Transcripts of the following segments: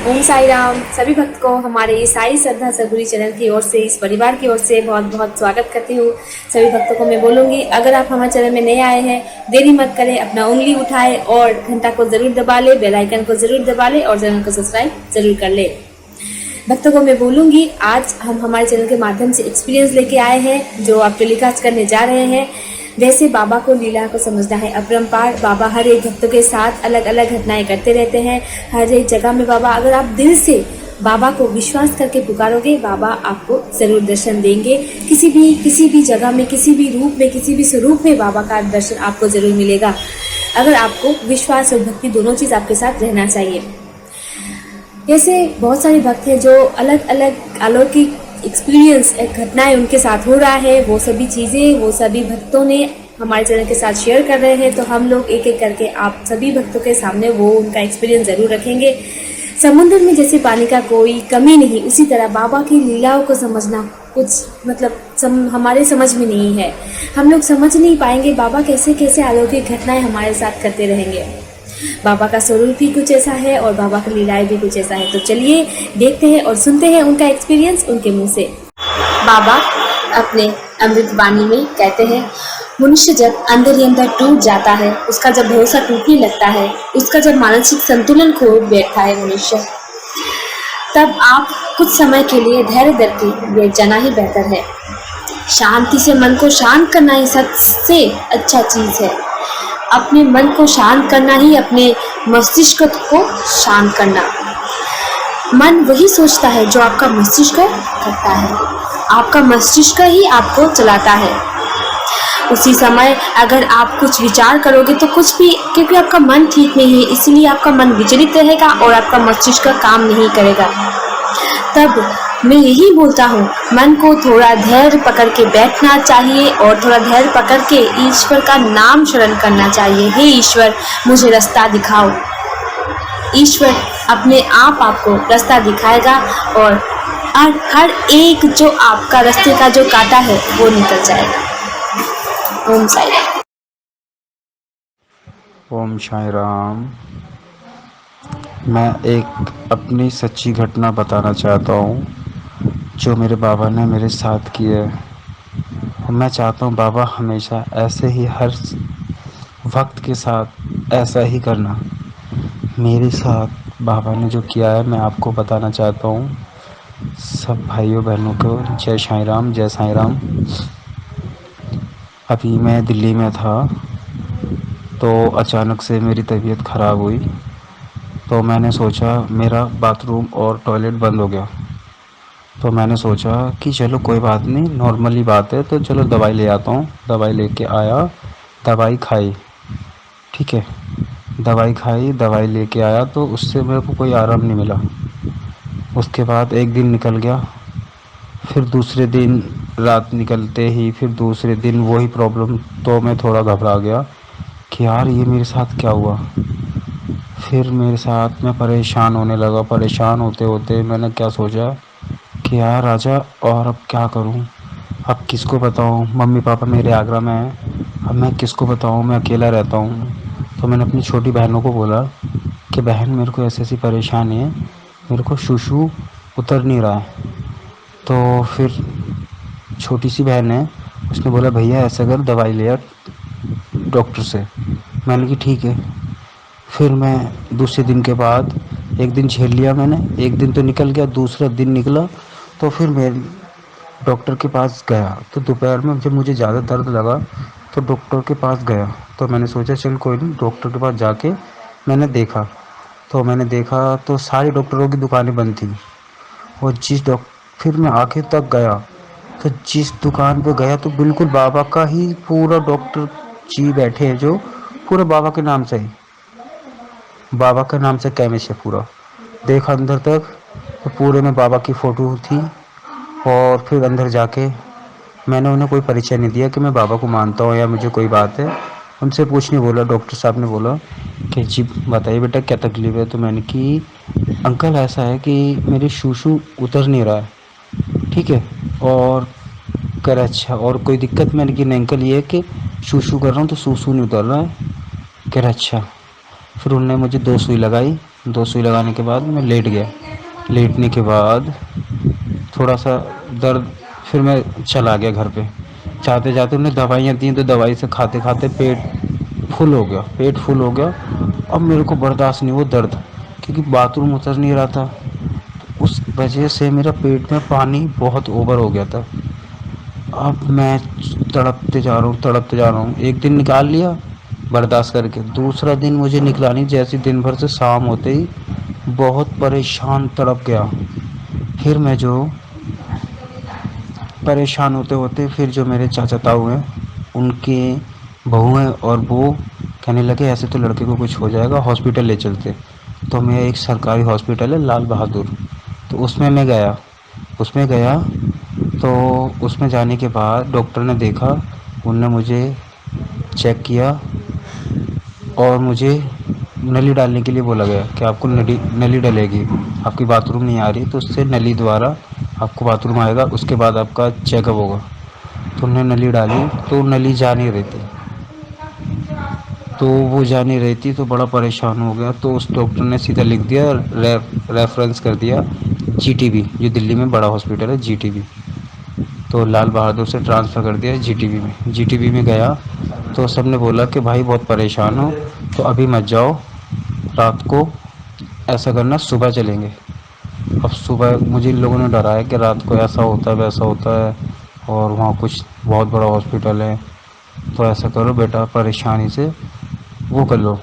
ओम साई राम। सभी भक्त को हमारे साई श्रद्धा सद्गुरु चैनल की ओर से, इस परिवार की ओर से बहुत बहुत स्वागत करती हूँ। सभी भक्तों को मैं बोलूँगी, अगर आप हमारे चैनल में नए आए हैं, देरी मत करें, अपना उंगली उठाए और घंटा को जरूर दबा ले, बेल आइकन को जरूर दबा ले और चैनल को सब्सक्राइब जरूर कर ले। भक्तों को मैं बोलूँगी, आज हम हमारे चैनल के माध्यम से एक्सपीरियंस लेके आए हैं जो आप टेलीकास्ट करने जा रहे हैं। वैसे बाबा को लीला को समझना है अपरंपार। बाबा हर एक भक्तों के साथ अलग अलग घटनाएं करते रहते हैं, हर एक जगह में बाबा, अगर आप दिल से बाबा को विश्वास करके पुकारोगे, बाबा आपको जरूर दर्शन देंगे। किसी भी जगह में, किसी भी रूप में, किसी भी स्वरूप में बाबा का दर्शन आपको जरूर मिलेगा, अगर आपको विश्वास और भक्ति दोनों चीज आपके साथ रहना चाहिए। ऐसे बहुत सारे भक्त हैं जो अलग अलग अलौकिक एक्सपीरियंस, घटनाएं उनके साथ हो रहा है, वो सभी चीज़ें वो सभी भक्तों ने हमारे चैनल के साथ शेयर कर रहे हैं। तो हम लोग एक एक करके आप सभी भक्तों के सामने वो उनका एक्सपीरियंस जरूर रखेंगे। समुद्र में जैसे पानी का कोई कमी नहीं, उसी तरह बाबा की लीलाओं को समझना कुछ हमारे समझ में नहीं है। हम लोग समझ नहीं पाएंगे बाबा कैसे कैसे अलौकिक घटनाएं हमारे साथ करते रहेंगे। बाबा का स्वरूप भी कुछ ऐसा है और बाबा की लीलाएं भी कुछ ऐसा है। तो चलिए देखते हैं और सुनते हैं उनका एक्सपीरियंस उनके मुंह से। बाबा अपने अमृत वाणी में कहते हैं, मनुष्य जब अंदर ही अंदर टूट जाता है, उसका जब भरोसा टूटने लगता है, उसका जब मानसिक संतुलन खो बैठता है मनुष्य, तब आप कुछ समय के लिए धैर्य धर के बैठ जाना ही बेहतर है। शांति से मन को शांत करना ही सबसे अच्छा चीज है। अपने मन को शांत करना ही अपने मस्तिष्क को शांत करना। मन वही सोचता है जो आपका मस्तिष्क करता है। आपका मस्तिष्क ही आपको चलाता है। उसी समय अगर आप कुछ विचार करोगे तो कुछ भी, क्योंकि आपका मन ठीक नहीं है, इसीलिए आपका मन विचलित रहेगा और आपका मस्तिष्क काम नहीं करेगा। तब मैं यही बोलता हूँ, मन को थोड़ा धैर्य पकड़ के बैठना चाहिए और थोड़ा धैर्य पकड़ के ईश्वर का नाम शरण करना चाहिए। हे ईश्वर, मुझे रास्ता दिखाओ। ईश्वर अपने आप आपको रास्ता दिखाएगा और हर एक जो आपका रास्ते का जो कांटा है वो निकल जाएगा। ओम साई राम। ओम साई राम। मैं एक अपनी सच्ची घटना बताना चाहता हूँ जो मेरे बाबा ने मेरे साथ की है। मैं चाहता हूँ बाबा हमेशा ऐसे ही हर वक्त के साथ ऐसा ही करना। मेरे साथ बाबा ने जो किया है मैं आपको बताना चाहता हूँ। सब भाइयों बहनों को जय साई राम, जय साई राम। अभी मैं दिल्ली में था तो अचानक से मेरी तबीयत ख़राब हुई, तो मैंने सोचा, मेरा बाथरूम और टॉयलेट बंद हो गया, तो मैंने सोचा कि चलो कोई बात नहीं, नॉर्मली बात है, तो चलो दवाई ले आता हूँ। दवाई लेके आया, दवाई खाई, ठीक है, दवाई खाई, दवाई लेके आया तो उससे मेरे को कोई आराम नहीं मिला। उसके बाद एक दिन निकल गया, फिर दूसरे दिन रात निकलते ही फिर दूसरे दिन वही प्रॉब्लम। तो मैं थोड़ा घबरा गया कि यार ये मेरे साथ क्या हुआ। फिर मेरे साथ मैं परेशान होने लगा। परेशान होते होते मैंने क्या सोचा कि यार राजा, और अब क्या करूं, अब किसको बताऊं। मम्मी पापा मेरे आगरा में हैं, अब मैं किसको बताऊं, मैं अकेला रहता हूं। तो मैंने अपनी छोटी बहनों को बोला कि बहन, मेरे को ऐसी ऐसी परेशानी है, मेरे को शूशू उतर नहीं रहा है। तो फिर छोटी सी बहन है, उसने बोला भैया ऐसा कर, दवाई ले यार डॉक्टर से। मैंने कि ठीक है। फिर मैं दूसरे दिन के बाद, एक दिन झेल लिया मैंने, एक दिन तो निकल गया, दूसरा दिन निकला तो फिर मैं डॉक्टर के पास गया। तो दोपहर में जब मुझे ज़्यादा दर्द लगा तो डॉक्टर के पास गया। तो मैंने सोचा चल कोई नहीं, डॉक्टर के पास जाके मैंने देखा। तो मैंने देखा तो सारी डॉक्टरों की दुकानें बंद थी। और फिर मैं आखिर तक गया। तो जिस दुकान पे गया तो बिल्कुल बाबा का ही पूरा डॉक्टर जी बैठे हैं, जो पूरा बाबा के नाम से ही, बाबा के नाम से केमिस्ट है पूरा। देखा अंदर तक तो पूरे में बाबा की फ़ोटो थी। और फिर अंदर जाके मैंने उन्हें कोई परिचय नहीं दिया कि मैं बाबा को मानता हूँ या मुझे कोई बात है। उनसे कुछ नहीं बोला। डॉक्टर साहब ने बोला कि जी बताइए बेटा क्या तकलीफ़ है। तो मैंने कि अंकल ऐसा है कि मेरी शूशू उतर नहीं रहा है, ठीक है। और कर अच्छा और कोई दिक्कत। मैंने कि नहीं अंकल ये है कि शूशू कर रहा हूँ तो सूसू नहीं उतर रहा है। कह रहा अच्छा। फिर उन्होंने मुझे 2 सुई लगाई। 2 सुई लगाने के बाद मैं लेट गया। लेटने के बाद थोड़ा सा दर्द, फिर मैं चला गया घर पे। जाते जाते उन्होंने दवाइयाँ दी तो दवाई से खाते खाते पेट फुल हो गया। पेट फुल हो गया। अब मेरे को बर्दाश्त नहीं हुआ दर्द, क्योंकि बाथरूम उतर नहीं रहा था। उस वजह से मेरा पेट में पानी बहुत ओवर हो गया था। अब मैं तड़पते जा रहा हूँ, तड़पते जा रहा हूँ। एक दिन निकाल लिया बर्दाश्त करके। दूसरा दिन मुझे निकला नहीं। जैसे दिन भर से शाम होते ही बहुत परेशान तड़प गया। फिर मैं जो परेशान होते होते फिर जो मेरे चाचा ताऊ हैं, उनके बहू हैं और वो कहने लगे ऐसे तो लड़के को कुछ हो जाएगा, हॉस्पिटल ले चलते। तो मैं एक सरकारी हॉस्पिटल है लाल बहादुर, तो उसमें मैं गया। उसमें गया तो उसमें जाने के बाद डॉक्टर ने देखा, उनने मुझे चेक किया और मुझे नली डालने के लिए बोला गया कि आपको नली नली डलेगी, आपकी बाथरूम नहीं आ रही तो उससे नली द्वारा आपको बाथरूम आएगा, उसके बाद आपका चेकअप होगा। तो उन्होंने नली डाली तो नली जा नहीं रही थी। तो वो जा नहीं रही थी तो बड़ा परेशान हो गया। तो उस डॉक्टर ने सीधा लिख दिया, रेफरेंस कर दिया जीटीबी, जो दिल्ली में बड़ा हॉस्पिटल है जीटीबी। तो लाल बहादुर से ट्रांसफ़र कर दिया जीटीबी में। जीटीबी में गया तो सब ने बोला कि भाई बहुत परेशान हो तो अभी मत जाओ, रात को ऐसा करना सुबह चलेंगे। अब सुबह मुझे इन लोगों ने डराया कि रात को ऐसा होता है वैसा होता है और वहाँ कुछ बहुत बड़ा हॉस्पिटल है, तो ऐसा करो बेटा परेशानी से वो कर लो।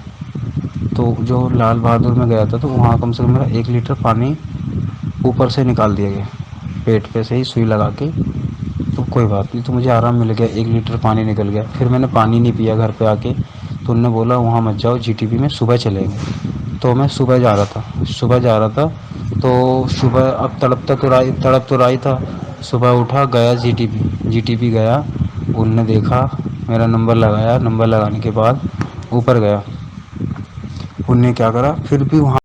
तो जो लाल बहादुर में गया था तो वहाँ कम से कम मेरा 1 लीटर पानी ऊपर से निकाल दिया गया, पेट पे से ही सुई लगा के। तो कोई बात नहीं, तो मुझे आराम मिल गया, 1 लीटर पानी निकल गया। फिर मैंने पानी नहीं पिया घर पे आके। तो उन्होंने बोला वहाँ मत जाओ, जीटीबी में सुबह चलेंगे। तो मैं सुबह जा रहा था, सुबह जा रहा था। तो सुबह अब तड़प तो रहा ही था। सुबह उठा गया जीटीबी, जीटीबी गया। उनने देखा, मेरा नंबर लगाया। नंबर लगाने के बाद ऊपर गया। उनने क्या करा, फिर भी वहाँ